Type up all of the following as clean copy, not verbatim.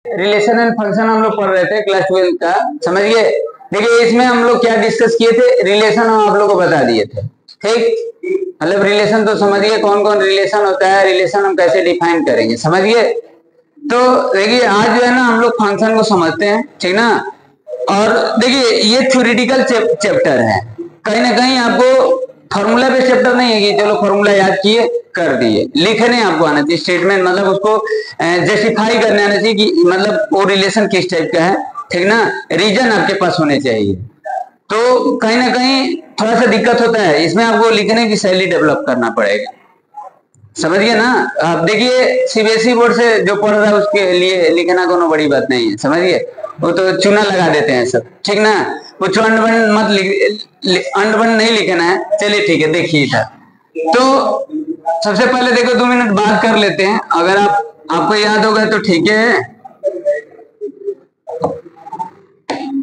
Relation and function हम लोग पढ़ रहे थे क्लास 12 का, समझ गए। देखिए इसमें हम लोग क्या डिस्कस किए थे, रिलेशन हम आप लोग को बता दिए थे, ठीक। मतलब रिलेशन तो समझ गए, कौन कौन रिलेशन होता है, रिलेशन हम कैसे डिफाइन करेंगे, समझ गए। तो देखिए आज जो है ना हम लोग फंक्शन को समझते हैं, ठीक ना। और देखिए ये थ्योरेटिकल चैप्टर है, कहीं ना कहीं आपको फॉर्मूला बेस्ड चैप्टर नहीं है कि चलो फॉर्मूला याद किए कर दिए, लिखने आपको आना चाहिए, स्टेटमेंट मतलब उसको जस्टिफाई करने आना चाहिए कि मतलब वो रिलेशन किस टाइप का है, ठीक ना। रीजन आपके पास होने चाहिए। तो कहीं ना कहीं थोड़ा सा दिक्कत होता है इसमें, आपको लिखने की शैली डेवलप करना पड़ेगा, समझिए ना। आप देखिए सीबीएसई बोर्ड से जो पढ़ रहा है उसके लिए लिखना कोनो बड़ी बात नहीं है, समझिए। वो तो चूना लगा देते हैं सब, ठीक ना। कुछ अंड बंड मत अंड बंड नहीं लिखना है, चलिए ठीक है। देखिए इधर तो सबसे पहले देखो 2 मिनट बात कर लेते हैं, अगर आपको याद होगा तो ठीक है।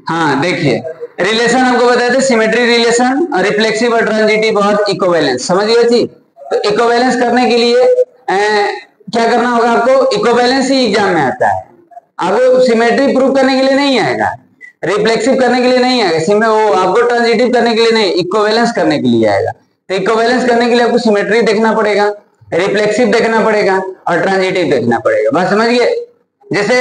हाँ देखिए रिलेशन हमको बताए थे, सिमेट्री रिलेशन, रिफ्लेक्सिव और ट्रांजिटिव और इक्विवेलेंस, समझिए जी। तो इक्विवेलेंस करने के लिए क्या करना होगा आपको, इक्विवेलेंस ही एग्जाम में आता है, आपको सिमेट्री प्रूव करने के लिए नहीं आएगा, रिफ्लेक्सिव करने के लिए नहीं आएगा, वो आपको ट्रांजिटिव करने के लिए नहीं, इक्विवेलेंस करने के लिए आएगा। तो इक्विवेलेंस करने के लिए आपको सिमेट्री देखना पड़ेगा, रिफ्लेक्सिव देखना पड़ेगा और ट्रांजिटिव देखना पड़ेगा, बात समझिए। जैसे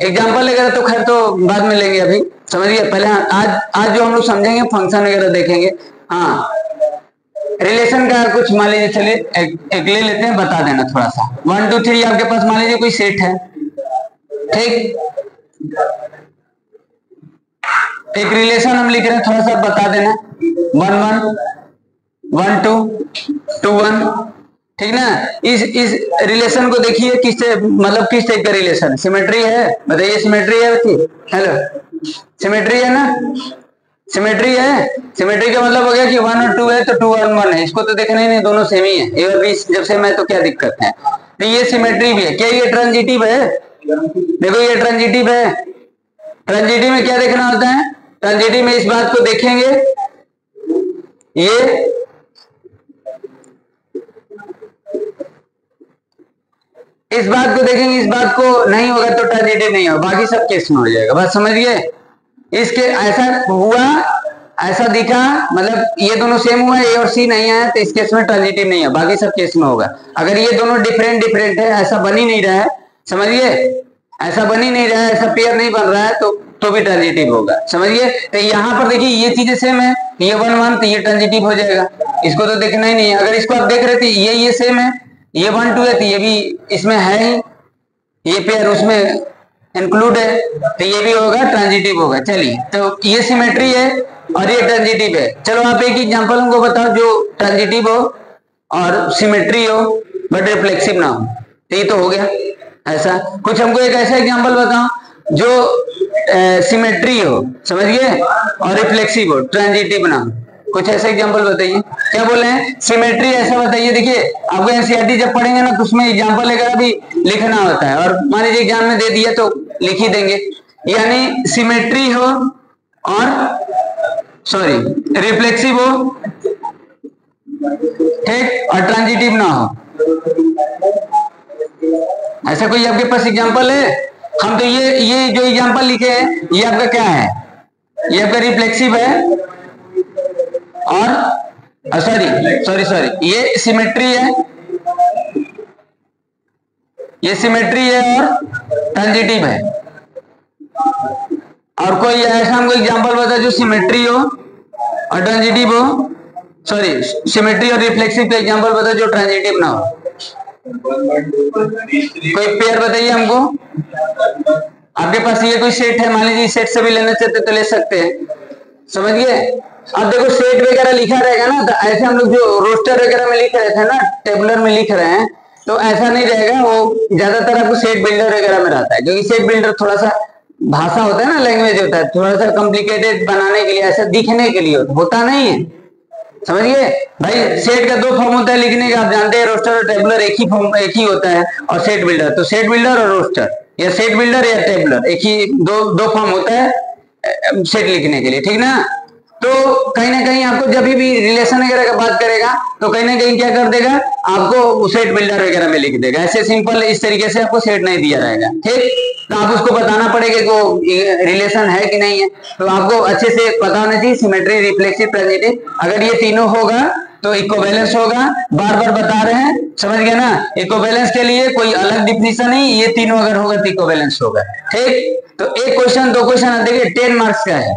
एग्जांपल वगैरह तो खैर तो बाद में लेंगे, अभी समझिए पहले आज जो हम लोग समझेंगे फंक्शन वगैरह देखेंगे। हाँ रिलेशन का कुछ मान लीजिए, चलिए एक ले लेते हैं, बता देना थोड़ा सा। 1 2 3 आपके पास मान लीजिए कोई सेट है, ठीक। एक रिलेशन हम लिख रहे हैं, थोड़ा सा बता देना। 1 1 1 2 2 1, ठीक ना। इस रिलेशन को देखिए किस मतलब किस टाइप का रिलेशन, सिमेट्री है, बताइए सिमेट्री है बच्ची, हेलो सिमेट्री है ना, सिमेट्री है। सिमेट्री का मतलब हो गया कि 1 और 2 है तो 2 और 1 है, इसको तो देखना ही नहीं, दोनों सेम ही है, ए और बी जब सेम है तो क्या दिक्कत है। तो ये सिमेट्री भी है, क्या ये ट्रांजिटिव है, देखो ये ट्रांजिटिव है। ट्रांजिटिव में क्या देखना होता है, ट्रांजिटिव में इस बात को देखेंगे, ये इस बात को देखेंगे, इस बात को नहीं होगा तो ट्रांजिटिव नहीं होगा, बाकी सब केस में हो जाएगा, बात समझिए। इसके ऐसा हुआ, ऐसा दिखा, मतलब ये दोनों सेम हुआ, ए और सी नहीं है तो इस केस में ट्रांजिटिव नहीं है, बाकी सब केस में होगा। अगर ये दोनों डिफरेंट डिफरेंट है, ऐसा बन ही नहीं रहा है, समझिए, ऐसा बन ही नहीं रहा है, ऐसा पेयर नहीं बन रहा है तो भी ट्रांजिटिव होगा, समझिए। तो यहाँ पर देखिए ये चीजें सेम है, ये 1 1 तो ये ट्रांजिटिव हो जाएगा, इसको तो देखना ही नहीं है। अगर इसको आप देख रहे थे ये सेम है, ये 1 2 है तो ये भी इसमें है ही, ये पेयर उसमें इंक्लूड है तो ये भी होगा, ट्रांजिटिव होगा। चलिए तो ये सिमेट्री है और ये ट्रांजिटिव है। चलो आप एक एग्जांपल हमको बताओ जो ट्रांजिटिव हो और सिमेट्री हो बट रिफ्लेक्सिव ना हो, तो ये तो हो गया। ऐसा कुछ हमको एक ऐसा एग्जांपल बताओ जो सिमेट्री हो, समझिए, और रिफ्लेक्सिव हो, ट्रांजिटिव ना हो, कुछ ऐसा एग्जांपल बताइए। क्या बोले हैं, सिमेट्री ऐसा बताइए। देखिए आपको एनसीईआरटी जब पढ़ेंगे ना तो उसमें एग्जांपल वगैरह भी लिखना होता है, और मान लीजिए एग्जाम में दे दिया तो लिख ही देंगे। यानी सिमेट्री हो और सॉरी रिफ्लेक्सिव हो, ठीक, और ट्रांजिटिव ना हो, ऐसा कोई आपके पास एग्जांपल है। हम तो ये जो एग्जांपल लिखे हैं ये आपका क्या है, ये आपका रिफ्लेक्सिव है और सॉरी ये सिमेट्री है, ये सिमेट्री है और ट्रांजिटिव है। और कोई ऐसा हमको एग्जांपल बता जो सिमेट्री हो और ट्रांजिटिव हो, सॉरी सिमेट्री और रिफ्लेक्सिव का एग्जांपल बता जो ट्रांजिटिव ना हो। कोई पेयर बताइए हमको, आपके पास ये कोई सेट है, मान लीजिए सेट से भी लेना चाहते तो ले सकते हैं, समझिए। अब देखो सेट वगैरह लिखा रहेगा ना, तो ऐसे हम लोग जो रोस्टर वगैरह में लिख रहे थे ना, टेबुलर में लिख रहे हैं, तो ऐसा नहीं रहेगा। वो ज्यादातर आपको सेट बिल्डर वगैरह में रहता है, क्योंकि सेट बिल्डर थोड़ा सा भाषा होता है ना, लैंग्वेज होता है, थोड़ा सा कॉम्प्लिकेटेड बनाने के लिए, ऐसा दिखने के लिए होता नहीं है, समझिए भाई। सेट का 2 फॉर्म होता है लिखने का, आप जानते हैं, रोस्टर और टेबुलर एक ही होता है, और सेट बिल्डर, तो सेट बिल्डर और रोस्टर या सेट बिल्डर या टेबुलर एक ही, दो फॉर्म होता है सेट लिखने के लिए, ठीक ना। तो कहीं ना कहीं आपको जब भी रिलेशन वगैरह का बात करेगा तो कहीं ना कहीं क्या कर देगा, आपको सेट बिल्डर वगैरह में लिख देगा। ऐसे सिंपल इस तरीके से आपको सेट नहीं दिया रहेगा, ठीक। तो आप उसको बताना पड़ेगा कि वो रिलेशन है कि नहीं है। तो आपको अच्छे से पता होना चाहिए सिमेट्री, रिफ्लेक्सिव, ट्रांजिटिव। अगर ये तीनों होगा तो इक्विवेलेंस होगा। बार बार बता रहे हैं, समझ गए ना। इक्विवेलेंस के लिए कोई अलग डिफिनीशन नहीं, ये तीनों अगर होगा तो इक्विवेलेंस होगा, ठीक। तो एक क्वेश्चन, दो क्वेश्चन देखिए 10 मार्क्स का है,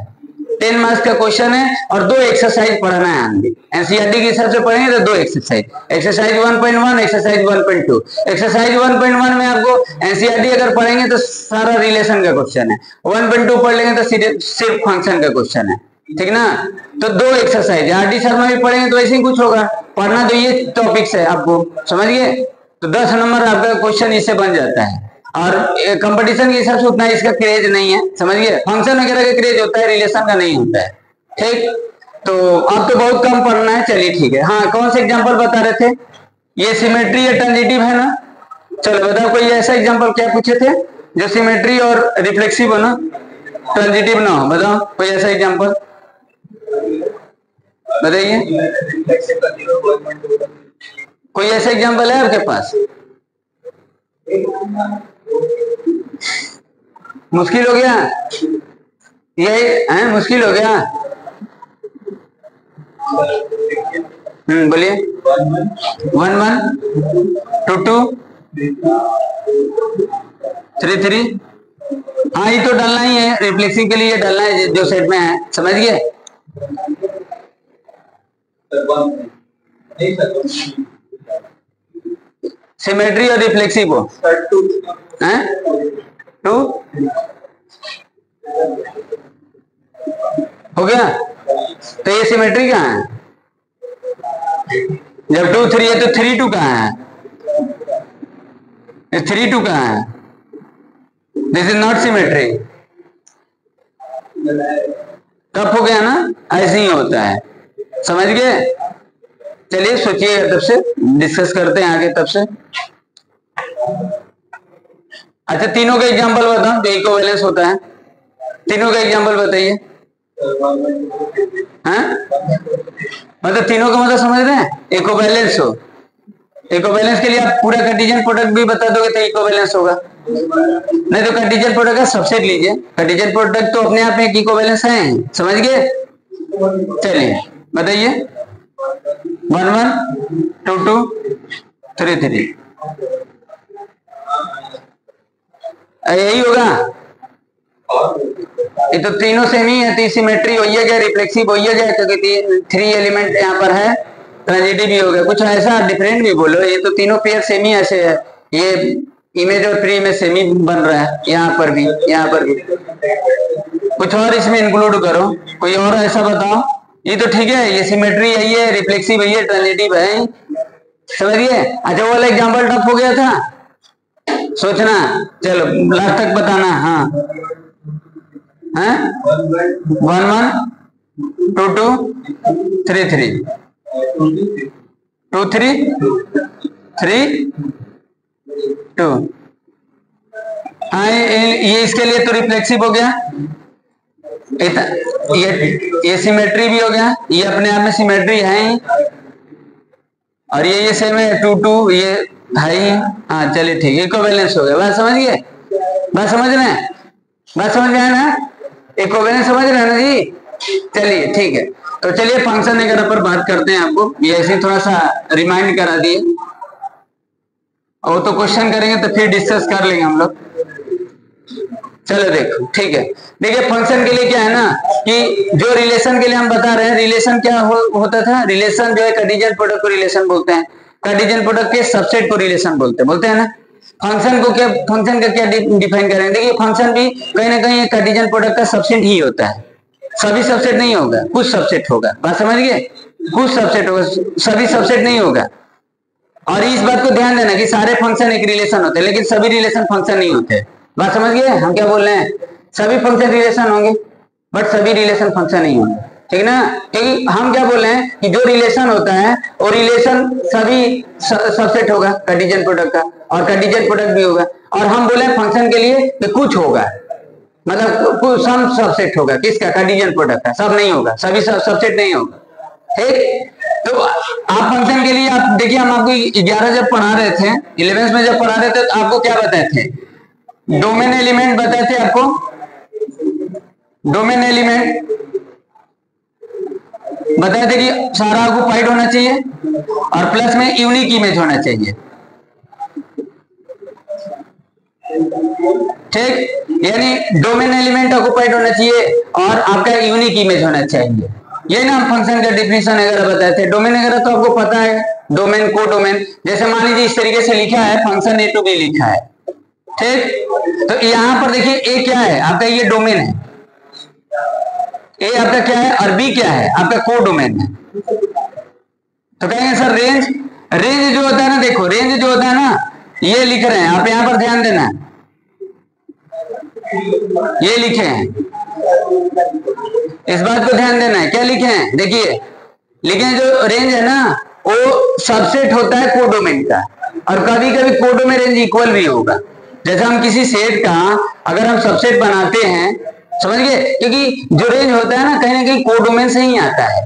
10 मार्क्स का क्वेश्चन है और 2 एक्सरसाइज पढ़ना है। आगे एनसीईआरटी के हिसाब से पढ़ेंगे तो 2 एक्सरसाइज, एक्सरसाइज 1.1, एक्सरसाइज 1.2। एक्सरसाइज 1.1 में आपको एनसीईआरटी अगर पढ़ेंगे तो सारा रिलेशन का क्वेश्चन है, 1.2 पढ़ लेंगे तो सिर्फ फंक्शन का क्वेश्चन है, ठीक ना। तो 2 एक्सरसाइज आरडी शर्मा भी पढ़ेंगे तो ऐसे ही कुछ होगा। पढ़ना तो ये टॉपिक्स है आपको, समझ गए। तो 10 नंबर आपका क्वेश्चन इससे बन जाता है। और कंपटीशन के हिसाब से उतना इसका क्रेज नहीं है, समझिए। फंक्शन वगैरह का क्रेज होता है, रिलेशन का नहीं होता है, ठीक। तो अब तो बहुत कम पढ़ना है, चलिए ठीक है। हाँ, कौन से एग्जांपल बता रहे थे? ये सिमेट्री या ट्रांजिटिव है ना। चलो बताओ कोई ऐसा एग्जांपल क्या पूछे थे जो सिमेट्री और रिफ्लेक्सिव हो ना, ट्रांजिटिव ना हो। बताओ कोई ऐसा एग्जांपल बताइए। कोई ऐसा एग्जांपल है आपके पास? मुश्किल हो गया, यही है मुश्किल हो गया। बोलिए। 1 1 2 2 3 3। हाँ, ये तो डालना ही है, रिफ्लेक्सिव के लिए डालना है जो सेट में है, समझ गए। सिमेट्री और रिफ्लेक्सिव हो, 2 हो गया। तो ये सिमेट्री कहाँ है? जब 2 3 है तो 3 2 कहाँ है? 3 2 कहाँ है? This is not symmetry. Tough हो गया ना, ऐसे ही होता है, समझ गए। चलिए सोचिए, तब से डिस्कस करते हैं आगे तब से। अच्छा, तीनों का एग्जांपल बताओ जो इक्विवेलेंस होता है। तीनों का एग्जांपल बताइए। मतलब तीनों का मतलब समझ रहे हैं? इक्विवेलेंस हो, इक्विवेलेंस के लिए आप पूरा कार्टेशियन प्रोडक्ट भी बता दोगे तो इक्विवेलेंस होगा। नहीं तो कार्टेशियन प्रोडक्ट का सबसेट लीजिए, कार्टेशियन प्रोडक्ट तो अपने आप में एक इक्विवेलेंस है, समझ गए। चलिए बताइए। 1 1 2 2 3 3, यही होगा। ये तो तीनों सेम ही है, सिमेट्री हो गया, रिफ्लेक्सिव हो गया, क्योंकि 3 एलिमेंट यहाँ पर है। ट्रांजिटिव भी हो गया, कुछ ऐसा डिफरेंट भी बोलो। ये तो तीनों पेयर सेम ही ऐसे है, ये इमेज और प्री में सेम ही बन रहा है। यहाँ पर भी, यहाँ पर भी कुछ और इसमें इंक्लूड करो, कोई और ऐसा बताओ। ये तो ठीक है, ये सिमेट्री है, ये रिफ्लेक्सिव है, ये ट्रांजिटिव है, समझिए। अच्छा, वो वाला एग्जाम्पल टफ हो गया था, सोचना। चलो लास्ट तक बताना। हाँ, 1 1 2 2 3 3 2 3 3 2। हाँ, ये इसके लिए तो रिफ्लेक्सिव हो गया। ये सिमेट्री भी हो गया, ये अपने आप में सिमेट्री है ही। और ये सेम है 2 2, ये है ही। हाँ चलिए ठीक है, इक्विवेलेंस हो गया। बात समझ गए? बात समझ रहे हैं? बात समझ में आया ना? इक्विवेलेंस समझ रहे हैं ना जी? चलिए ठीक है। तो चलिए फंक्शन वगैरह पर बात करते हैं। आपको ये ऐसे थोड़ा सा रिमाइंड करा दिए, और तो क्वेश्चन करेंगे तो फिर डिस्कस कर लेंगे हम लोग। चलो देखो, ठीक है। देखिए फंक्शन के लिए क्या है ना, कि जो रिलेशन के लिए हम बता रहे हैं, रिलेशन क्या होता था। रिलेशन जो है कार्टेशियन प्रोडक्ट को रिलेशन बोलते हैं, कार्टेशियन प्रोडक्ट के सबसेट को रिलेशन बोलते हैं ना। फंक्शन को क्या, फंक्शन का क्या डिफाइन करेंगे? देखिए फंक्शन भी कहीं ना कहीं कार्टेशियन प्रोडक्ट का सबसेट ही होता है। सभी सबसेट नहीं होगा, कुछ सबसेट होगा। बात समझ गए? कुछ सबसेट होगा, सभी सबसेट नहीं होगा। और इस बात को ध्यान देना कि सारे फंक्शन एक रिलेशन होते हैं, लेकिन सभी रिलेशन फंक्शन नहीं होते। बात समझ गए हम क्या बोल रहे हैं? सभी फंक्शन रिलेशन होंगे बट सभी रिलेशन फंक्शन नहीं होंगे, ठीक ना। क्योंकि हम क्या बोल रहे हैं कि जो रिलेशन होता है वो रिलेशन सभी सबसेट होगा कार्टेशियन प्रोडक्ट का, और कार्टेशियन प्रोडक्ट भी होगा। और हम बोले फंक्शन के लिए कि कुछ होगा, मतलब कुछ सम सबसेट होगा किसका, कार्टेशियन प्रोडक्ट का, सब नहीं होगा, सभी सबसेट नहीं होगा। ठीक, तो आप फंक्शन के लिए आप देखिए, हम आपको 11 जब पढ़ा रहे थे, 11th में जब पढ़ा रहे थे, तो आपको क्या बताए थे, डोमेन एलिमेंट बताए थे आपको, डोमेन एलिमेंट बताए थे कि सारा ऑक्युपाइड होना चाहिए और प्लस में यूनिक इमेज होना चाहिए। ठीक, यानी डोमेन एलिमेंट ऑक्युपाइड होना चाहिए और आपका यूनिक इमेज होना चाहिए। ये ना हम फंक्शन का डिफिनेशन वगैरह बताए थे। डोमेन वगैरह तो आपको पता है, डोमेन को डोमेन, जैसे मान लीजिए इस तरीके से लिखा है, फंक्शन ए टू बी लिखा है। ठीक, तो यहां पर देखिए ए क्या है आपका, ये डोमेन है, ए आपका क्या है और बी क्या है आपका को डोमेन है। तो कहेंगे सर रेंज, रेंज जो होता है ना, देखो रेंज जो होता है ना, ये लिख रहे हैं आप, यहां पर ध्यान देना, ये लिखे हैं, इस बात को ध्यान देना है, क्या लिखे हैं, देखिए लिखे हैं जो रेंज है ना वो सबसेट होता है कोडोमेन का, और कभी कभी कोडोमेन रेंज इक्वल भी होगा। जैसे हम किसी सेट का अगर हम सबसेट बनाते हैं, समझ गए, क्योंकि जो रेंज होता है ना कहीं कोडोमेन से ही आता है।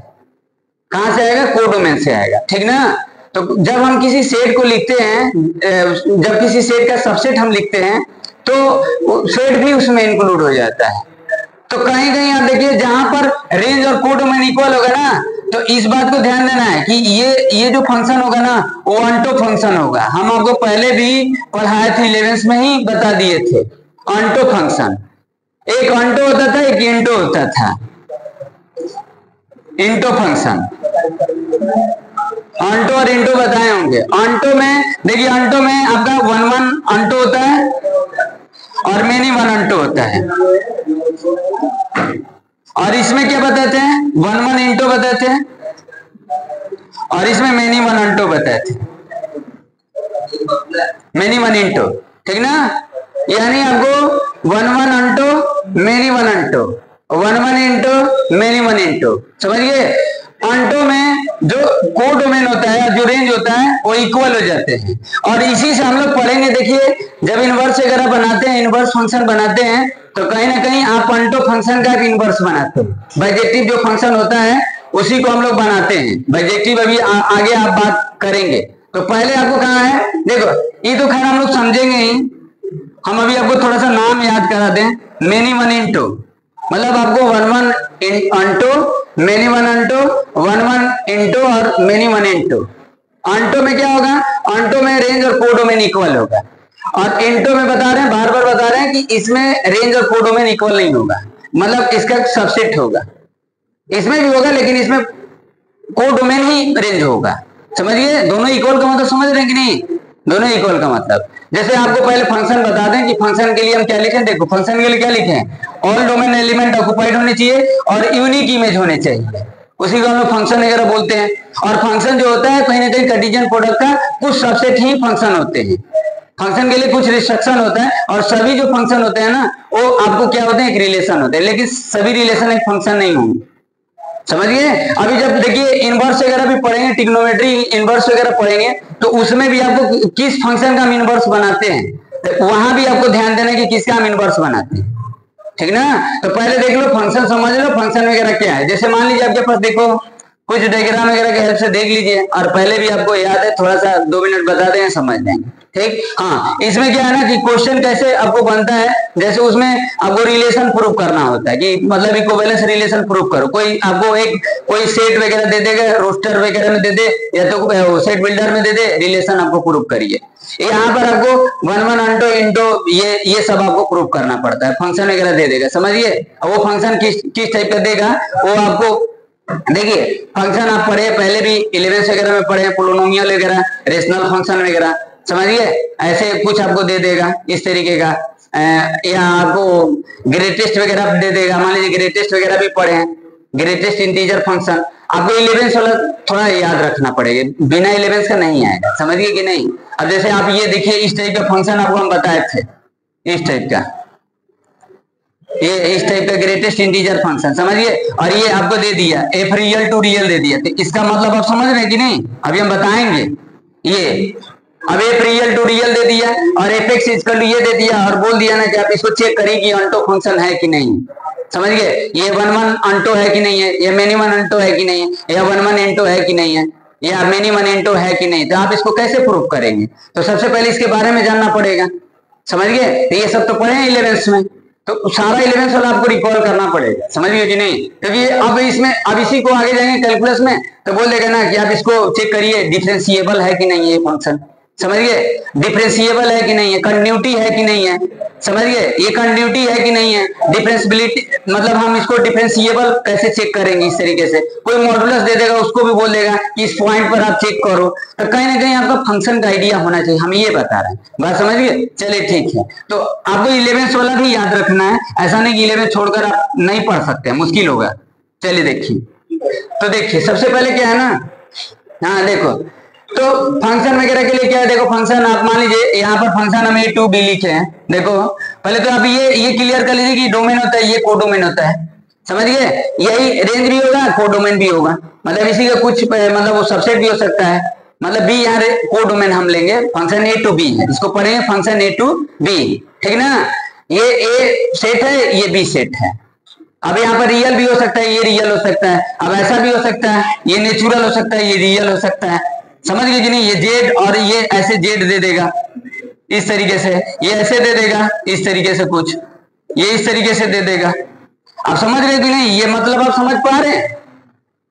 कहां से आएगा, कोडोमेन से आएगा, ठीक ना। तो जब हम किसी सेट को लिखते हैं, जब किसी सेट का सबसेट हम लिखते हैं तो सेट भी उसमें इंक्लूड हो जाता है। तो कहीं कहीं आप देखिए जहां पर रेंज और कोडोमेन इक्वल होगा ना, तो इस बात को ध्यान देना है कि ये जो फंक्शन होगा ना वो ऑन्टो फंक्शन होगा। हम आपको पहले भी पढ़ाए थे, 11th में ही बता दिए थे, ऑन्टो फंक्शन। एक ऑन्टो होता था, एक इंटो होता था, इंटो फंक्शन, ऑन्टो और इंटो बताए होंगे। ऑन्टो में देखिए, ऑन्टो में आपका 1 ऑन्टो होता है और मेनी 1 ऑन्टो होता है, और इसमें क्या बताते हैं, 1 इंटो बताते हैं, और इसमें मेनी 1 ऑन्टो बताते हैं, मेनी 1 इंटो, ठीक ना। यानी आपको 1 onto many 1 onto, 1 into many 1 into, समझिए। ऑन्टो में जो कोडोमेन होता है, जो रेंज होता है, वो इक्वल हो जाते हैं। और इसी से हम लोग पढ़ेंगे, देखिए जब इनवर्स वगैरह बनाते हैं, इनवर्स फंक्शन बनाते हैं, तो कहीं ना कहीं आप ऑन्टो फंक्शन का भी इनवर्स बनाते हैं। बाइजेक्टिव जो फंक्शन होता है उसी को हम लोग बनाते हैं। बाइजेक्टिव अभी आगे आप बात करेंगे। तो पहले आपको कहा है, देखो ये तो खैर हम लोग समझेंगे ही, हम अभी आपको थोड़ा सा नाम याद करा दें। मेनी 1 इंटो मतलब आपको 1 ऑन्टो, मेनी 1 ऑन्टो, 1 इंटो और मेनी 1 इंटो। ऑन्टो में क्या होगा, ऑन्टो में रेंज और कोडोमेन इक्वल होगा, और इंटो में बता रहे हैं, बार बार बता रहे हैं कि इसमें रेंज और कोडोमेन इक्वल नहीं होगा, मतलब इसका सबसेट होगा। इसमें भी होगा लेकिन इसमें कोडोमेन ही रेंज होगा, समझिए। दोनों इक्वल का मतलब समझ रहे हैं कि नहीं, दोनों इक्वल का मतलब। जैसे आपको पहले फंक्शन बता दें कि फंक्शन के लिए हम क्या लिखें, देखो फंक्शन के लिए क्या लिखें, ऑल डोमेन एलिमेंट ऑक्युपाइड होने चाहिए और यूनिक इमेज होने चाहिए, उसी को हम लोग फंक्शन वगैरह बोलते हैं। और फंक्शन जो होता है कहीं ना कहीं कार्टेशियन प्रोडक्ट का कुछ सबसेट ही फंक्शन होते हैं। फंक्शन के लिए कुछ रिस्ट्रिक्शन होता है, और सभी जो फंक्शन होते हैं ना वो आपको क्या होते हैं, एक रिलेशन होते हैं, लेकिन सभी रिलेशन एक फंक्शन नहीं होंगे, समझिए। अभी जब देखिए इनवर्स वगैरह भी पढ़ेंगे, ट्रिग्नोमेट्री इनवर्स वगैरह पढ़ेंगे, तो उसमें भी आपको किस फंक्शन का हम इनवर्स बनाते हैं, तो वहां भी आपको ध्यान देना कि किसका हम इनवर्स बनाते हैं, ठीक ना। तो पहले देख लो फंक्शन, समझ लो फंक्शन वगैरह क्या है। जैसे मान लीजिए आपके पास देखो कुछ डायग्राम वगैरह की हेल्प से देख लीजिए, और पहले भी आपको याद है, थोड़ा सा 2 मिनट बता दें, समझ जाएंगे, ठीक। हाँ, इसमें क्या है ना कि क्वेश्चन कैसे आपको बनता है, जैसे उसमें आपको रिलेशन प्रूव करना होता है कि मतलब इक्विवेलेंस रिलेशन प्रूव करो। कोई आपको कोई सेट वगैरह दे देगा, रोस्टर वगैरह में दे दे, या तो सेट बिल्डर में दे दे, रिलेशन आपको प्रूव करिए। यहाँ पर आपको 1 ऑन्टो इंटो ये सब आपको प्रूव करना पड़ता है, फंक्शन वगैरह दे देगा, समझिए। वो फंक्शन किस टाइप का देगा वो आपको, देखिए फंक्शन आप पढ़े पहले भी 11th वगैरह में पढ़े, पोलिनोमियल वगैरह, रेशनल फंक्शन वगैरह, समझिए। ऐसे कुछ आपको दे देगा इस तरीके का, या आपको ग्रेटेस्ट वगैरह दे देगा। मान लीजिए ग्रेटेस्ट वगैरह भी पढ़े हैं, ग्रेटेस्ट इंटीजर फंक्शन। आपको 11th वाला थोड़ा याद रखना पड़ेगा, बिना 11th का नहीं आएगा, समझिए कि नहीं। अब जैसे आप ये देखिए, इस टाइप का फंक्शन आपको हम बताए थे, इस टाइप का, ये इस टाइप का ग्रेटेस्ट इंटीजर फंक्शन, समझिए। और ये आपको दे दिया एफ रियल टू रियल दे दिया, तो इसका मतलब आप समझ रहे हैं कि नहीं, अभी हम बताएंगे। ये अब एफ रियल टू रियल दे दिया और एफ एक्स इक्वल टू ये दे दिया और बोल दिया ना कि आप इसको चेक करिए कि अंटो फंक्शन है कि नहीं। समझ गए, ये वन वन अंटो है कि नहीं है, ये मेनी वन अंटो है कि नहीं है, या वन वन एंटो है कि नहीं है, या मेनी वन एंटो है कि नहीं। तो आप इसको कैसे प्रूव करेंगे? तो सबसे पहले इसके बारे में जानना पड़ेगा। समझ गए, तो ये सब तो पढ़े हैं 11th में, तो सारा 11th वाला आपको रिकॉल करना पड़ेगा। समझ गए कि नहीं? क्योंकि अब इसमें अब इसी को आगे जाएंगे कैलकुलस में तो बोल देगा ना कि आप इसको चेक करिए डिफरेंशिएबल है कि नहीं है ये फंक्शन। समझ गए, डिफरेंशिएबल है कि नहीं है, कंटिन्यूटी है कि नहीं है। समझ गए, ये कंटिन्यूटी है कि नहीं है, डिफरेंशिएबिलिटी मतलब हम इसको डिफरेंशिएबल कैसे चेक करेंगे। इस तरीके से कोई मॉडुलस दे देगा उसको भी बोल देगा कि इस पॉइंट पर आप चेक करो। तो कहीं ना कहीं आपका फंक्शन का आइडिया होना चाहिए, हम ये बता रहे हैं। बात समझ गए? चलिए ठीक है, तो आपको 11th वाला भी याद रखना है, ऐसा नहीं कि 11th छोड़कर आप नहीं पढ़ सकते, मुश्किल होगा। चलिए देखिए, तो देखिए सबसे पहले क्या है ना, हाँ देखो, तो फंक्शन वगैरह के लिए क्या है, देखो फंक्शन आप मान लीजिए यहाँ पर फंक्शन हम a to b लिखे हैं। देखो पहले तो आप ये क्लियर कर लीजिए कि डोमेन होता है, ये कोडोमेन होता है। समझ गए, यही रेंज भी होगा, कोडोमेन भी होगा, मतलब इसी का कुछ मतलब वो सबसेट भी हो सकता है। मतलब b यहाँ कोडोमेन हम लेंगे, फंक्शन a to b है, इसको पढ़ेंगे फंक्शन a to b, ठीक ना। ये a सेट है, ये b सेट है। अब यहाँ पर रियल भी हो सकता है, ये रियल हो सकता है, अब ऐसा भी हो सकता है, ये नेचुरल हो सकता है, ये रियल हो सकता है। समझ गए कि नहीं, ये जेड और ये ऐसे जेड दे देगा इस तरीके से, ये ऐसे दे देगा इस तरीके से, कुछ ये इस तरीके से दे देगा। आप समझ रहे कि नहीं, ये मतलब आप समझ पा रहे हैं,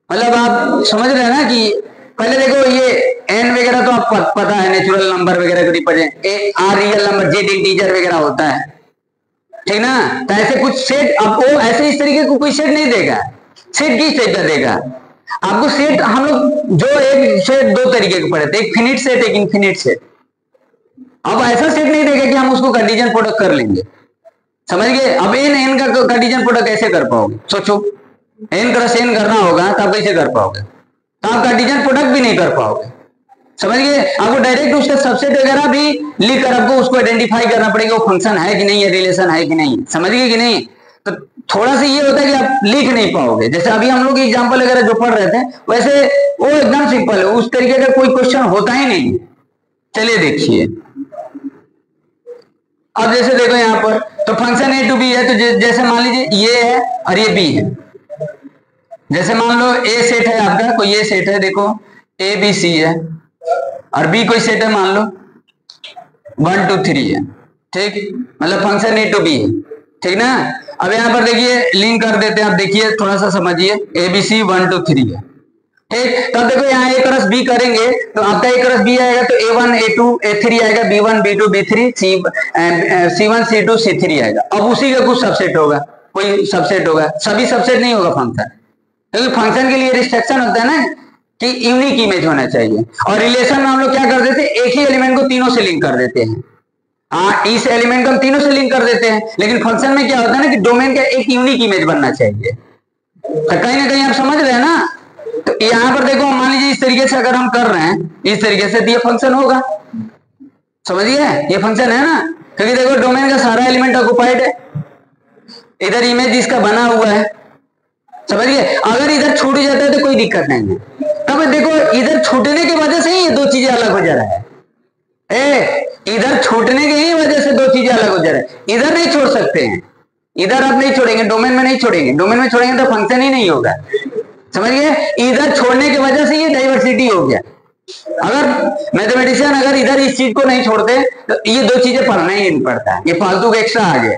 मतलब आप समझ रहे हैं ना कि पहले देखो ये एन वगैरह तो आपको पता है, नेचुरल नंबर वगैरह को represent are real number, Z integer वगैरह होता है, ठीक ना। तो ऐसे कुछ सेट आपको ऐसे इस तरीके को कोई सेट नहीं देगा। सेट किस टाइप का देगा आपको? सेट हम लोग जो एक सेट दो तरीके के पढ़े थे, एक फिनिट सेट, एक इनफिनिट सेट। अब ऐसा सेट नहीं देगा कि हम उसको कंडीशन प्रोडक्ट कर लेंगे। समझ गए, अब एन का कंडीशन प्रोडक्ट कैसे कर पाओगे? सोचो, एन क्रॉस एन करना होगा तो आप कैसे कर पाओगे? तो आप कंडीशन प्रोडक्ट भी नहीं कर पाओगे। समझ गए, आपको डायरेक्ट उसका सबसेट वगैरह भी लिख कर आपको उसको आइडेंटिफाई करना पड़ेगा, वो फंक्शन है कि नहीं है, रिलेशन है कि नहीं। समझ गए कि नहीं? तो थोड़ा सा ये होता है कि आप लिख नहीं पाओगे। जैसे अभी हम लोग एग्जांपल वगैरह जो पढ़ रहे थे वैसे वो एकदम सिंपल है, उस तरीके का कोई क्वेश्चन होता ही नहीं। चलिए देखिए, अब जैसे देखो यहाँ पर तो फंक्शन a to b है, तो जैसे मान लीजिए ये है और ये b है। जैसे मान लो a सेट है आपका, कोई ये सेट है, देखो a b c है, और b कोई सेट है मान लो 1 2 3 है, ठीक, मतलब फंक्शन a to b है, ठीक ना। अब यहाँ पर देखिए लिंक कर देते हैं, आप देखिए थोड़ा सा समझिए, ABC 1 2 3 है, ठीक। तब देखो यहाँ a क्रॉस b करेंगे तो आपका a क्रॉस b आएगा तो A1 A2 A3 आएगा, B1 B2 B3 C1 C2 C3 आएगा। अब उसी का कुछ सबसेट होगा, कोई सबसेट होगा, सभी सबसेट नहीं होगा फंक्शन, क्योंकि फंक्शन के लिए रिस्ट्रिक्शन होता है ना कि यूनिक इमेज होना चाहिए। और रिलेशन में हम लोग क्या कर देते हैं, एक ही एलिमेंट को तीनों से लिंक कर देते हैं। हाँ, इस एलिमेंट को हम तीनों से लिंक कर देते हैं, लेकिन फंक्शन में क्या होता है ना कि डोमेन का एक यूनिक इमेज बनना चाहिए। तो कहीं ना कहीं आप समझ रहे हैं ना। तो यहाँ पर देखो मान लीजिए इस तरीके से अगर हम कर रहे हैं इस तरीके से, तो ये फंक्शन होगा। समझिए, ये फंक्शन है ना, क्योंकि देखो डोमेन का सारा एलिमेंट ऑक्युपाइड है, इधर इमेज इसका बना हुआ है। समझिए, अगर इधर छूट जाता है तो कोई दिक्कत नहीं है। तब देखो इधर छूटने की वजह से ही ये दो चीजें अलग हो जा रहा है। इधर छूटने की ही वजह से दो चीजें अलग हो जा रहा है। इधर नहीं छोड़ सकते हैं, इधर आप नहीं छोड़ेंगे, डोमेन में नहीं छोड़ेंगे, डोमेन में छोड़ेंगे तो फंक्शन ही नहीं होगा। समझिए, इधर छोड़ने की वजह से ये डाइवर्सिटी हो गया। अगर मैथमेटिशियन अगर इधर इस चीज को नहीं छोड़ते तो ये दो चीजें पढ़ना ही नहीं पड़ता, ये फालतू का एक्स्ट्रा आ गया।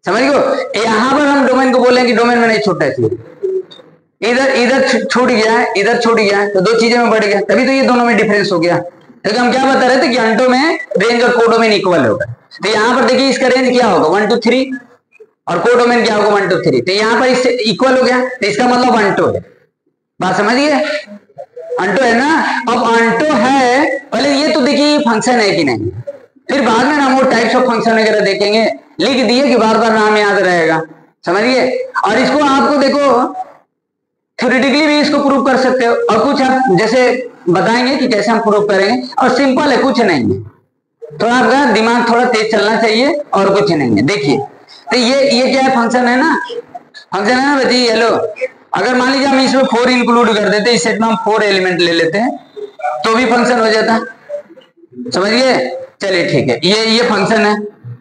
समझ गए, यहां पर हम डोमेन को बोलेंगे कि डोमेन में नहीं छूटता है, इधर छूट गया, इधर छूट गया, तो दो चीजें में बढ़ गया, तभी तो ये दोनों में डिफरेंस हो गया। क्योंकि हम क्या बता रहे थे कि अंटो में रेंज और कोडोमेन इक्वल होगा। तो यहाँ पर देखिए इसका रेंज क्या होगा 1 2 3 और कोडोमेन क्या होगा 1 2 3, तो यहाँ पर इससे इक्वल हो गया, तो इसका मतलब अंटो है। बात समझिए, अंटो है ना। अब अंटो है, पहले ये तो देखिए फंक्शन है कि नहीं, फिर बाद में हम वो टाइप्स ऑफ फंक्शन वगैरह देखेंगे। लिख दिए कि बार बार नाम याद रहेगा। समझिए, और इसको आपको देखो थ्योरेटिकली भी इसको प्रूव कर सकते हो, और कुछ आप जैसे बताएंगे कि कैसे हम प्रूव करेंगे, और सिंपल है, कुछ नहीं है, थोड़ा आपका दिमाग थोड़ा तेज चलना चाहिए और कुछ नहीं है। देखिए, तो ये क्या है, फंक्शन है ना, फंक्शन है ना बताइए। हेलो, अगर मान लीजिए हम इसमें 4 इंक्लूड कर देते, इस सेट में हम 4 एलिमेंट ले लेते हैं तो भी फंक्शन हो जाता। समझिए। चलिए ठीक है, ये फंक्शन है।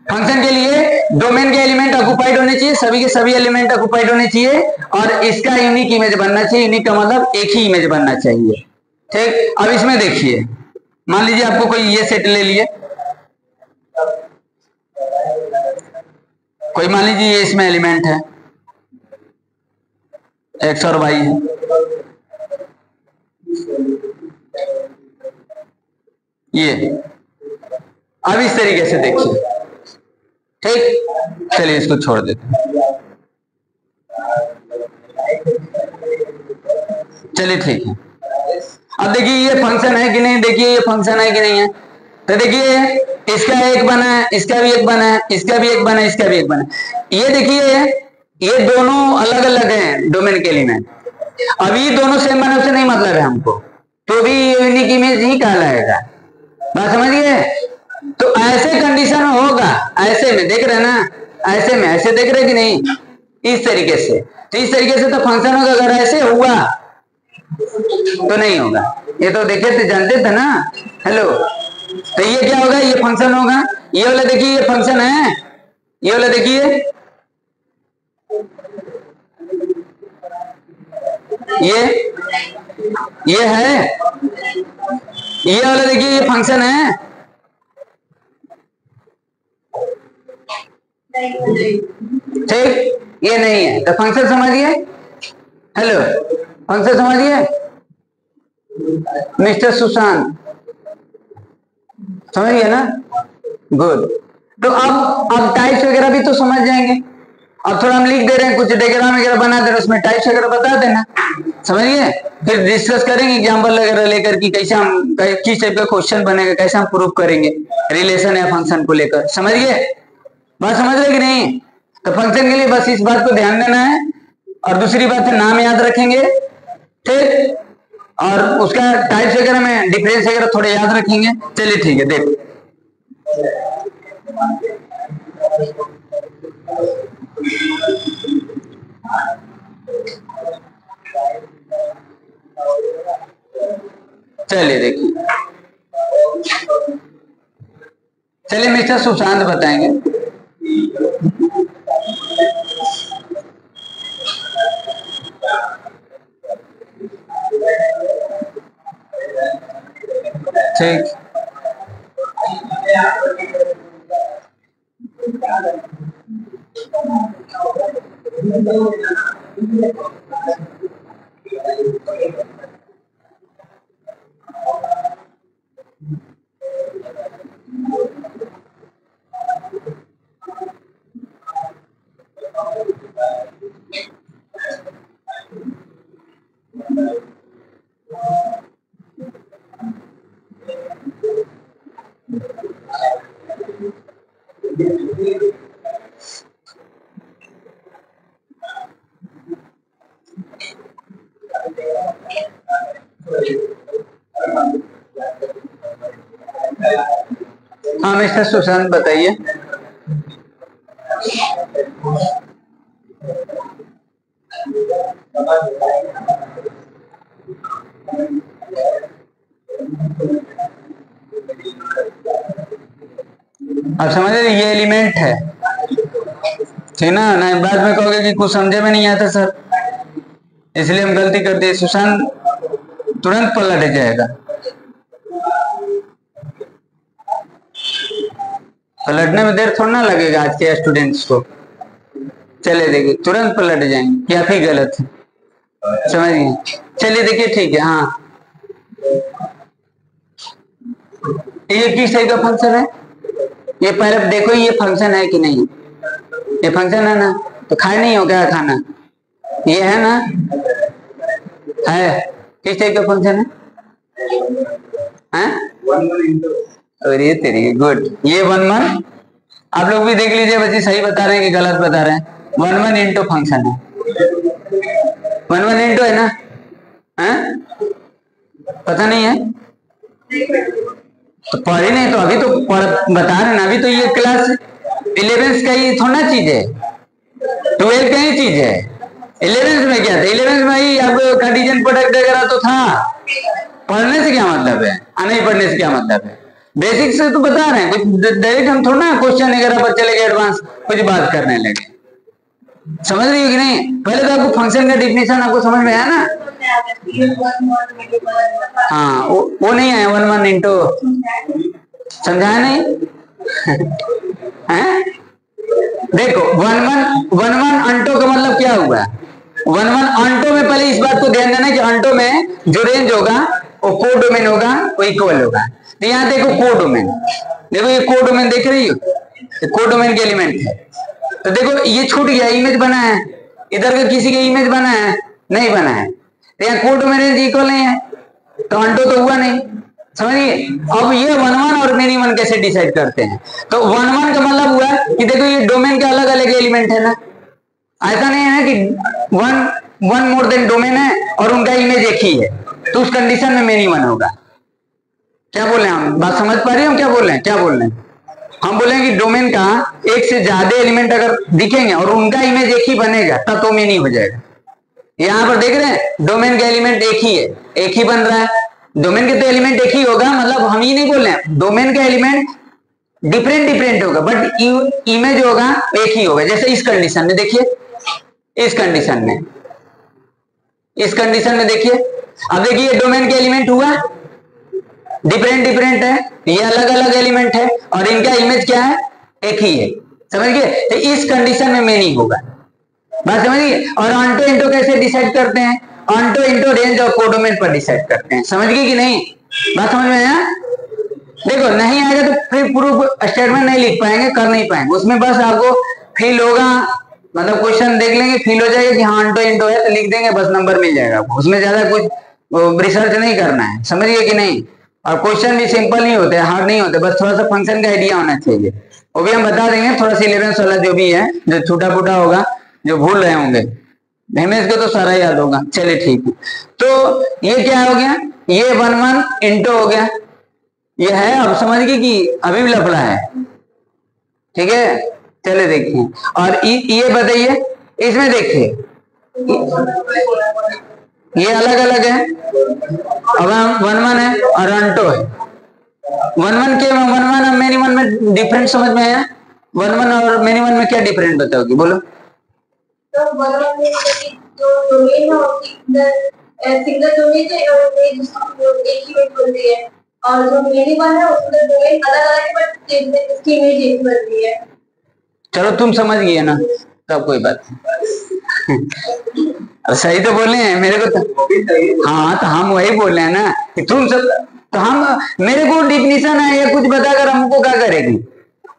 फंक्शन के लिए डोमेन के एलिमेंट ऑक्युपाइड होने चाहिए, सभी के सभी एलिमेंट ऑक्युपाइड होने चाहिए, और इसका यूनिक इमेज बनना चाहिए। यूनिक का मतलब एक ही इमेज बनना चाहिए। ठीक, अब इसमें देखिए, मान लीजिए आपको कोई ये सेट ले लिए, कोई मान लीजिए ये इसमें एलिमेंट है, एक्स और वाई है। ये अब इस तरीके से देखिए। ठीक, चलिए इसको छोड़ देते हैं। चलिए ठीक है, अब देखिए ये फंक्शन है कि नहीं, देखिए ये फंक्शन है कि नहीं है। तो देखिए इसका एक बना है, इसका भी एक बना है, इसका भी एक बना है, इसका भी एक बना है। ये देखिए ये दोनों अलग अलग हैं डोमेन के एलिमेंट। अब ये दोनों सेम बने उससे नहीं मतलब है हमको, तो भी यूनिक इमेज ही कहलाएगा। बात समझिए। तो ऐसे कंडीशन होगा, ऐसे में देख रहे हैं ना, ऐसे में ऐसे देख रहे कि नहीं, इस तरीके से। तो इस तरीके से तो फंक्शन होगा, अगर ऐसे हुआ तो नहीं होगा। ये तो देखे थे, जानते थे ना। हेलो, तो ये क्या होगा, ये फंक्शन होगा। ये वाला देखिए ये फंक्शन है, ये वाला देखिए ये है, ये वाला देखिए ये फंक्शन है। ठीक, ये नहीं है। तो फंक्शन समझिए। हेलो, फंक्शन समझिए मिस्टर सुशांत, समझ गए ना। गुड। तो अब टाइप्स वगैरह भी तो समझ जाएंगे। अब थोड़ा हम लिख दे रहे हैं, कुछ डायग्राम वगैरह बना दे रहे हैं, उसमें टाइप्स वगैरह बता देना, समझिए। फिर डिस्कस करेंगे एग्जाम्पल वगैरह लेकर कि कैसे हम, किस टाइप का क्वेश्चन बनेगा, कैसे हम प्रूव करेंगे रिलेशन या फंक्शन को लेकर, समझिए। बात समझ रहे कि नहीं। तो फंक्शन के लिए बस इस बात को ध्यान देना है, और दूसरी बात है नाम याद रखेंगे। ठीक, और उसका टाइप्स वगैरह में डिफरेंस वगैरह थोड़े याद रखेंगे। चलिए ठीक है, देखो चलिए देखिए, चलिए मिस्टर सुशांत बताएंगे। ठीक, हाँ मिस्टर सुशांत बताइए। अब समझ रहे, ये एलिमेंट है, ठीक ना। नहीं बाद में कहोगे कि कुछ समझे में नहीं आता सर, इसलिए हम गलती कर दिए। सुशांत तुरंत पलट जाएगा, पलटने में देर थोड़ा ना लगेगा आज के स्टूडेंट्स को। चले देखिए, तुरंत पलट जाएंगे कि आप ही गलत है, समझ गए। चलिए देखिए ठीक है। हाँ, ये किस टाइप का फंक्शन है, ये पहले देखो ये फंक्शन है कि नहीं। ये फंक्शन है ना, तो खाए नहीं हो क्या खाना, ये है ना, है। किस टाइप का फंक्शन है, और ये तेरी गुड, ये 1 आप लोग भी देख लीजिए, बच्चे सही बता रहे हैं कि गलत बता रहे हैं। 1 इंटू फंक्शन है, 1 इंटू है ना, है? पता नहीं है तो पढ़े नहीं, तो अभी तो बता रहे ना। अभी तो ये क्लास 11th का ही थोड़ा चीज है, 12th का ही चीज है। 11th में क्या था, 11th में ही अब कंडीशन प्रोडक्ट वगैरह तो था। पढ़ने से क्या मतलब है, नहीं पढ़ने से क्या मतलब है। बेसिक से तो बता रहे हैं, कुछ डायरेक्ट हम थोड़ा ना क्वेश्चन वगैरह पर चले गए एडवांस कुछ बात करने लगे। समझ रही हो कि नहीं? पहले तो आपको फंक्शन का डिफिनेशन आपको समझ में आया ना? हाँ वो नहीं आया, 1 1 इंटू समझाया नहीं? है? देखो 1 1 अंटो का मतलब क्या हुआ? 1 1 अंटो में पहले इस बात को ध्यान देना कि अंटो में जो रेंज होगा वो कोडोमेन होगा, वो इक्वल होगा। तो यहाँ देखो कोडोमेन, देखो ये कोडोमेन देख रही हो, कोडोमेन के एलिमेंट है। तो देखो ये छूट गया, इमेज बना है, इधर का किसी का इमेज बना है नहीं बना है, तो यहाँ कोडोमेन रेंज इक्वल नहीं है, तो अंटो तो हुआ नहीं। समझिए? अब ये 1 1 और मेनी 1 कैसे डिसाइड करते हैं? तो 1 1 का मतलब हुआ कि देखो ये डोमेन के अलग अलग एलिमेंट है ना, ऐसा नहीं है कि वन मोर देन डोमेन है और उनका इमेज एक ही है, तो उस कंडीशन में मेनी 1 होगा। क्या बोल रहे हैं हम? बात समझ पा रही हो? क्या बोल रहे हैं? क्या बोल रहे हैं? हम बोले कि डोमेन का एक से ज्यादा एलिमेंट अगर दिखेंगे और उनका इमेज एक ही बनेगा तब तो मेनी हो जाएगा। यहाँ पर देख रहे हैं डोमेन का एलिमेंट एक ही है, एक ही बन रहा है, डोमेन के तो एलिमेंट एक ही होगा, मतलब हम ये नहीं बोल रहे हैं डोमेन का एलिमेंट डिफरेंट डिफरेंट होगा बट इमेज होगा एक ही होगा। जैसे इस कंडीशन में देखिए, इस कंडीशन में देखिए, अब देखिए डोमेन के एलिमेंट हुआ डिफरेंट डिफरेंट है, ये अलग अलग एलिमेंट है और इनका इमेज क्या है? एक ही है। समझ गए? तो इस कंडीशन में मेनी होगा। बात समझिए? और ऑन्टो इंटो कैसे डिसाइड करते हैं? ऑन्टो इंटो रेंज और कोडोमेन पर डिसाइड करते हैं। समझ गए कि नहीं? बात समझ में आया? देखो नहीं आएगा तो फिर प्रूफ स्टेटमेंट नहीं लिख पाएंगे, कर नहीं पाएंगे, उसमें बस आपको फील होगा, मतलब क्वेश्चन देख लेंगे फील हो जाएगा कि हाँ ऑन्टो इंटो है तो लिख देंगे, बस नंबर मिल जाएगा आपको, उसमें ज्यादा कुछ रिसर्च नहीं करना है। समझिए कि नहीं? और क्वेश्चन भी सिंपल नहीं होते, हार्ड नहीं होते, बस थोड़ा सा फंक्शन का आइडिया होना चाहिए, वो भी हम बता देंगे। थोड़ा सा 11 वाला जो भी है, जो छोटा फूटा होगा, जो भूल रहे होंगे, हिमेश को तो सारा याद होगा। चलिए ठीक है, तो ये क्या हो गया? ये 1 1 इंटो हो गया, ये है। अब समझ गए कि अभी भी लफड़ा है, ठीक है? चले देखिए, और ये बताइए, इसमें देखिए ये अलग अलग है, अब 1 1 है और अंटो है। 1 1 और मेनी 1 में डिफरेंट समझ में आया? 1 1 और मेनी 1 में क्या डिफरेंट बताओगी? बोलो। तो जो डोमेन है सिंगल डोमेन है और जिसको एक ही इमेज बनती है, और जो मेनी 1 है उसमें डोमेन अलग अलग है बट इसकी इमेज एक बनती है। चलो तुम समझ गए ना, तब कोई बात नहीं। सही तो बोले हैं मेरे को तो, हाँ तो हम वही बोल रहे हैं ना कि तुम सब, तो हम मेरे को डिफिनीशन है या कुछ बताकर हमको क्या करेगी?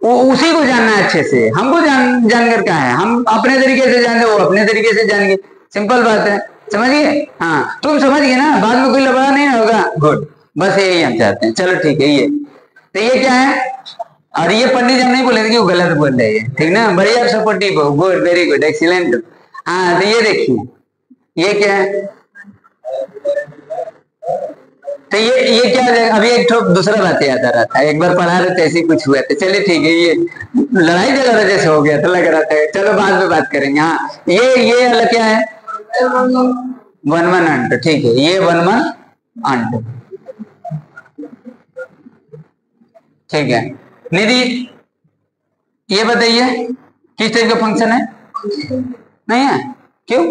वो उसी को जानना है अच्छे से, हमको जानकर क्या है, हम अपने तरीके से जाने, वो अपने तरीके से जानेंगे, सिंपल बात है। समझिए? हाँ तुम समझ गए ना, बाद में कोई लफड़ा नहीं होगा। गुड, बस यही हम चाहते हैं। चलो ठीक है, ये तो ये क्या है? और ये पंडित जी हम नहीं बोले कि वो गलत बोल रहे हैं, ठीक ना? बढ़िया सपोर्टिव हो, गुड, वेरी गुड, एक्सीलेंट। हाँ तो ये देखिए, ये क्या है? तो ये क्या हो जाएगा? अभी एक तो दूसरा बात याद आ रहा था, एक बार पढ़ा रहे थे ऐसे कुछ हुआ था। चलिए ठीक है, ये लड़ाई झगड़ा जैसे हो गया तो लग रहा था, चलो बाद में बात करेंगे। हाँ ये अलग क्या है? 1 1 अंटो, ठीक है, ये 1 1 अंटो, ठीक है। निधि ये बताइए किस टाइप का फंक्शन है? नहीं है, क्यों?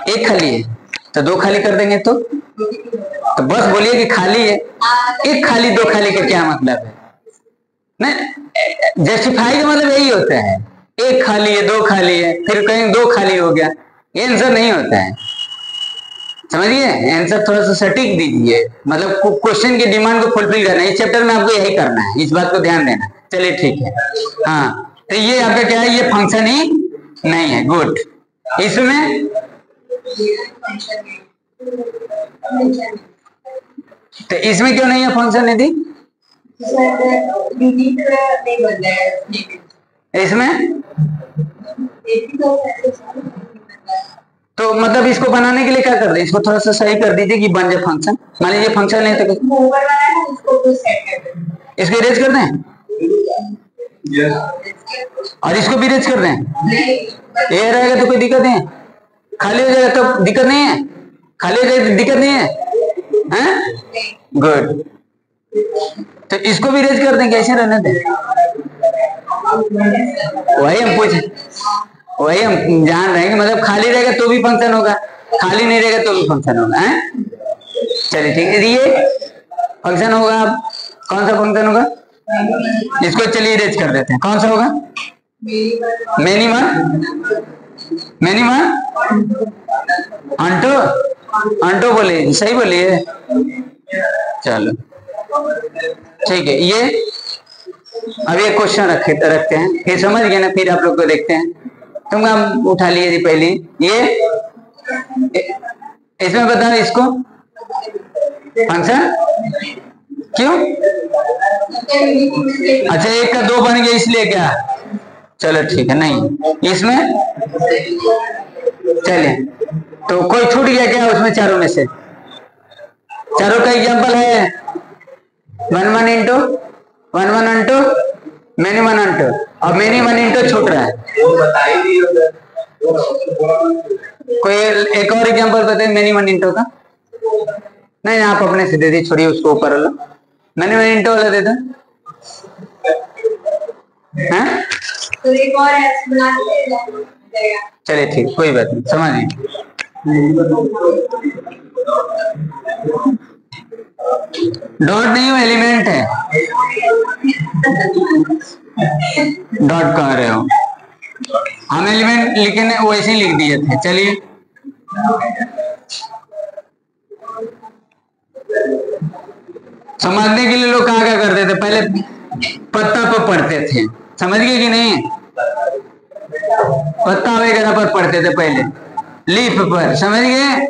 एक खाली है तो 2 खाली कर देंगे तो बस बोलिए कि खाली है। एक खाली 2 खाली का क्या मतलब है? नहीं, जस्टिफाई का मतलब यही होता है, एक खाली है 2 खाली है, फिर कहीं 2 खाली हो गया, ये आंसर नहीं होता है। समझिए? आंसर थोड़ा सा सटीक दीजिए, मतलब क्वेश्चन की डिमांड को फुलफिल करना है। इस चैप्टर में आपको यही करना है, इस बात को ध्यान देना। चलिए ठीक है, हाँ तो ये आपका क्या है? ये फंक्शन ही नहीं है। गुड, इसमें तो इसमें क्यों नहीं है फंक्शन? यदि इसमें तो मतलब इसको बनाने के लिए क्या कर दे? इसको थोड़ा सा सही कर दीजिए कि बन जाए फंक्शन। मान लीजिए फंक्शन नहीं तो इसको इरेज कर दें और इसको भी इरेज कर दें, ये रहेगा तो कोई दिक्कत नहीं है, खाली हो जाएगा तो दिक्कत नहीं है, खाली हो जाएगा तो दिक्कत नहीं है, हैं? गुड। तो इसको भी रेज कर दें, कैसे रहने दें? वही हम जान रहे हैं कि मतलब खाली रहेगा तो भी फंक्शन होगा, खाली नहीं रहेगा तो भी फंक्शन होगा, है? चलिए ठीक है, ये फंक्शन होगा। कौन सा फंक्शन होगा? इसको चलिए रेज कर देते हैं। कौन सा होगा? मिनिमम अंटो, अंटो बोलिए, सही बोलिए। चलो ठीक है, ये अब ये क्वेश्चन रखते हैं, फिर समझ गए ना, फिर आप लोग को देखते हैं। तुम हम उठा लिए जी पहले ये, इसमें बताओ इसको फंक्शन क्यों? अच्छा, एक का दो बन गया इसलिए क्या? चलो ठीक है, नहीं इसमें चलिए, तो कोई छूट गया क्या उसमें चारों में से? चारों का एग्जांपल है 1 1 इंटू 1 1 इंटू मेनी 1 इंटू, और मेनी 1 इंटू छूट रहा है। कोई एक और एग्जांपल बताइए मेनी 1 इंटू का। नहीं, आप अपने से दे दी, छोड़िए उसको, ऊपर वाला मेनी 1 इंटू वाला दे दो। चलिए ठीक, कोई बात नहीं, समझिए। डॉट नहीं, वो एलिमेंट है। डॉट कह रहे हो, हम एलिमेंट लिखने वैसे ही लिख दिए थे। चलिए समझने के लिए लोग कहाँ क्या करते थे, पहले पत्ता पर पढ़ते थे, समझ गए कि नहीं? पत्ता वगैरह पर पढ़ते थे पहले, लीफ पर, समझ गए?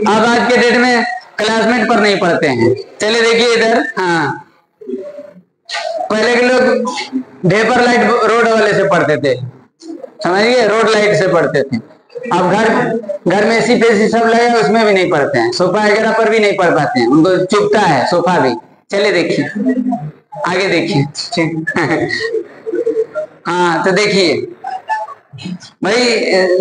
अब आज के डेट में क्लासमेट पर नहीं पढ़ते हैं। चलिए देखिए इधर, हाँ, पहले के लोग भेपर लाइट रोड वाले से पढ़ते थे, समझिए, रोड लाइट से पढ़ते थे। अब घर में एसी पेसी सब लगे, उसमें भी नहीं पढ़ते हैं, सोफा वगैरह पर भी नहीं पढ़ पाते हैं, उनको चुभता है सोफा भी। चलिए देखिए, आगे देखिए, ठीक। हाँ, तो देखिए भाई,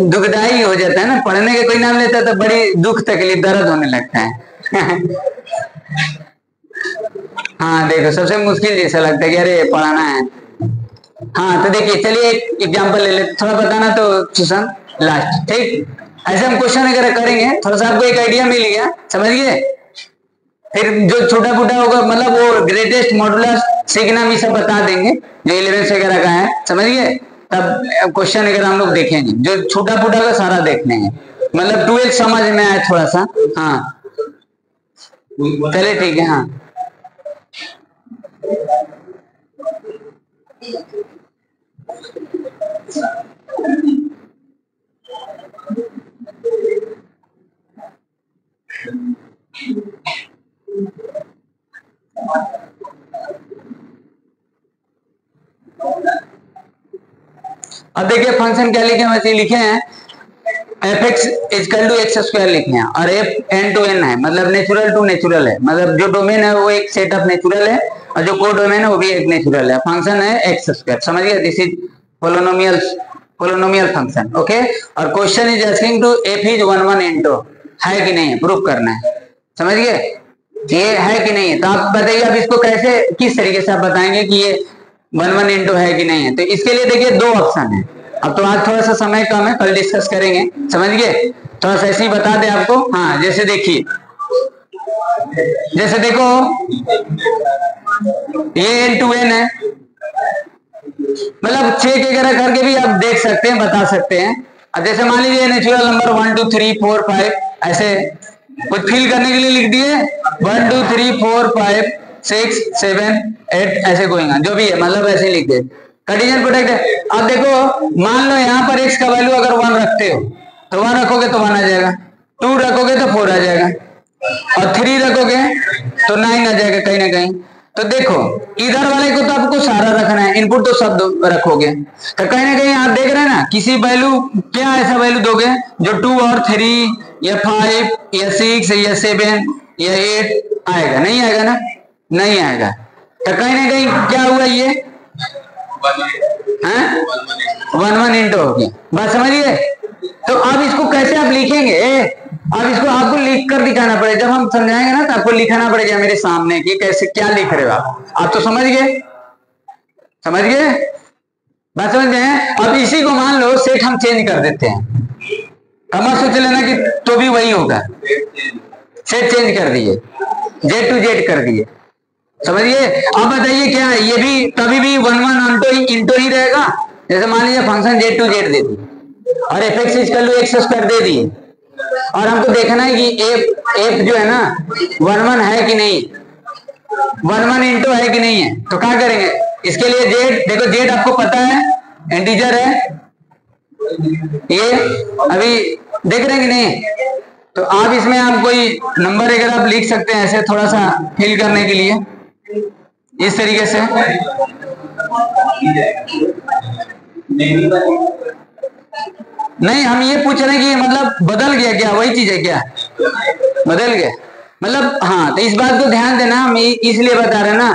दुखदाई हो जाता है ना, पढ़ने का कोई नाम लेता है तो बड़ी दुख तकलीफ दर्द होने लगता है। हाँ देखो, सबसे मुश्किल जैसा लगता है कि अरे पढ़ाना है। हाँ तो देखिए, चलिए एक एग्जांपल ले लेते, थोड़ा बताना तो सुशांत लास्ट, ठीक? ऐसे हम क्वेश्चन वगैरह करेंगे, थोड़ा सा आपको एक आइडिया मिल गया, समझ गए? फिर जो छोटा फूटा होगा, मतलब वो ग्रेटेस्ट मॉडुलस सीखना भी सब बता देंगे, जो 11 वगैरह का है, समझ गए? तब क्वेश्चन वगैरह हम लोग देखेंगे, जो छोटा फूटा का सारा देख लेंगे, मतलब 12 समझ में आए थोड़ा सा। हाँ चलिए ठीक है। हाँ अब देखिए फंक्शन क्या लिखे हैं, वैसे लिखे हैं fx equal to x square लिखे हैं, और f n टू n है, मतलब नेचुरल टू नेचुरल है, मतलब जो डोमेन है वो एक सेट ऑफ नेचुरल है, और जो को डोमेन है वो भी एक नेचुरल है। फंक्शन है एक्स स्क्वायर, समझ गए? This is polynomial function, okay. और question is asking to f is 1 1 into, है कि नहीं है, प्रूफ करना है, समझ गए? ये है कि नहीं है, तो आप बताइए अब इसको कैसे, किस तरीके से आप बताएंगे कि ये 1 1 इंटू है कि नहीं है? तो इसके लिए देखिए दो ऑप्शन है। अब तो आज थोड़ा सा समय कम है, कल डिस्कस करेंगे, समझ गए? थोड़ा सा ऐसे ही बता दें आपको। हाँ जैसे देखिए, जैसे देखो ये n टू n है, मतलब चेक वगैरह करके भी आप देख सकते हैं, बता सकते हैं। अब जैसे मान लीजिए नेचुरल नंबर 1 2 3 4 5 ऐसे कुछ फिल करने के लिए लिख दिए 1 2 3 4 5 6 7 8 ऐसे गोइंग, जो भी है, मतलब ऐसे लिख दे, कंडीशन प्रोटेक्ट है। अब देखो मान लो यहाँ पर x का वैल्यू अगर 1 रखते हो तो 1 रखोगे तो 1 आ जाएगा, 2 रखोगे तो 4 आ जाएगा, और 3 रखोगे तो 9 आ जाएगा कहीं ना कहीं। तो देखो इधर वाले को तो आपको सारा रखना है, इनपुट तो सब रखोगे, तो कहीं ना कहीं आप देख रहे हैं ना, किसी वैल्यू, क्या ऐसा वैल्यू दोगे जो 2 और 3 या 5 या 6 या 7 या 8 आएगा? नहीं आएगा ना, नहीं आएगा। तो कहीं ना कहीं क्या हुआ, ये 1 1 इंटू हो गया, बात समझिए? तो अब इसको कैसे आप लिखेंगे, अब इसको आपको लिख कर दिखाना पड़ेगा, जब हम समझाएंगे ना तो आपको लिखाना पड़ेगा मेरे सामने कि कैसे क्या लिख रहे हो आप तो समझ गए, समझ गए, बात समझ गए। अब इसी को मान लो सेट हम चेंज कर देते हैं, कमा सोच लेना कि तो भी वही होगा, सेट चेंज कर दिए, जेड टू जेड कर दिए, समझिए। अब बताइए क्या है, ये भी तभी भी 1 1 इंटू ही रहेगा। जैसे मान लीजिए फंक्शन जेड टू जेड दे दी और एफ एक्स इज कर लो एक्स स्क्वायर दे दिए, और हमको देखना है कि एफ जो है ना 1 1 है कि नहीं, 1 1 इंटू है कि नहीं है, तो क्या करेंगे इसके लिए जेड, देखो जेड आपको पता है इंटीजर है, ये अभी देख रहे हैं कि नहीं, तो आप इसमें आप कोई नंबर अगर आप लिख सकते हैं ऐसे थोड़ा सा फिल करने के लिए इस तरीके से। नहीं हम ये पूछ रहे हैं कि मतलब बदल गया क्या, वही चीज है क्या, बदल गया मतलब, हाँ तो इस बात को ध्यान देना, हम इसलिए बता रहे हैं ना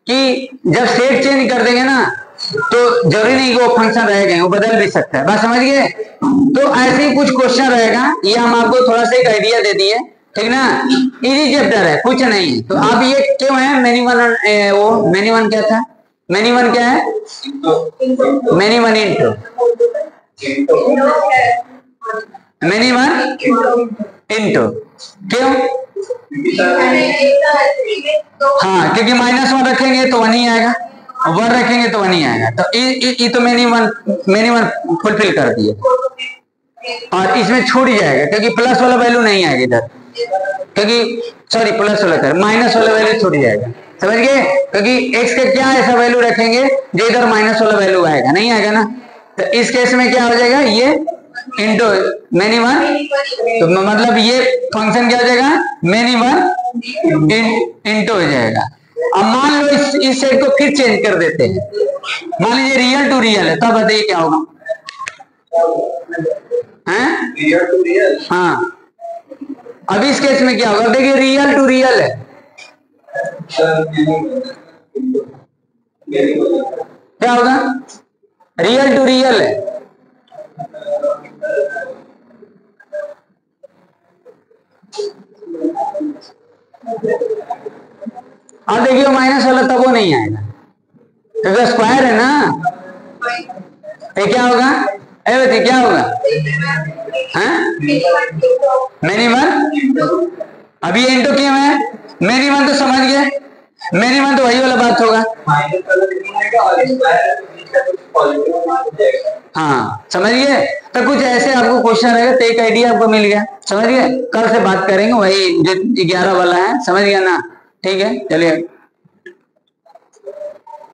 कि जब सेट चेंज कर देंगे ना तो जरूरी नहीं कि वो फंक्शन रहेगा, वो बदल भी सकता है, बात समझ गए। तो ऐसे ही कुछ क्वेश्चन रहेगा, ये हम आपको थोड़ा सा एक आइडिया दे दिए, ठीक ना, इजी चैप्टर है कुछ नहीं। तो आप ये क्यों है मेनी वन, वो मेनी वन क्या था, मेनी वन क्या है, many one into, many one into, क्यों, हाँ क्योंकि -1 रखेंगे तो 1 ही आएगा, 1 रखेंगे तो 1 ही आएगा, तो ये तो मेनी वन फुलफिल कर दिए, और इसमें छूट जाएगा क्योंकि प्लस वाला वैल्यू नहीं आएगा इधर, क्योंकि सॉरी प्लस वाला कर माइनस वाला वैल्यू छूट जाएगा, समझ गए, क्योंकि x का क्या ऐसा वैल्यू रखेंगे जो इधर माइनस वाला वैल्यू आएगा, नहीं आएगा ना, तो इस केस में क्या हो जाएगा, ये इंटू मेनी वन, तो मतलब ये फंक्शन क्या हो जाएगा, मेनी वन इंटू हो जाएगा। अब मान लो इस सेट को फिर चेंज कर देते हैं, मान लीजिए रियल टू रियल है, तब बताइए क्या होगा, हैं रियल टू रियल, हाँ अब इस केस में क्या होगा, देखिए रियल टू रियल है, क्या होगा, रियल टू रियल है, अब देखिए माइनस वाला तब वो नहीं आएगा क्योंकि स्क्वायर है ना, ये क्या होगा, बताइए क्या होगा, मेनी वन, अभी इंटू क्यों है, मेनी वन तो समझ गए, मेनी वन तो वही वाला बात होगा, हाँ समझ गए। तो कुछ ऐसे आपको क्वेश्चन रहेगा तो एक आइडिया आपको मिल गया, समझ गए, कल से बात करेंगे वही जो 11 वाला है, समझ गया ना, ठीक है चलिए।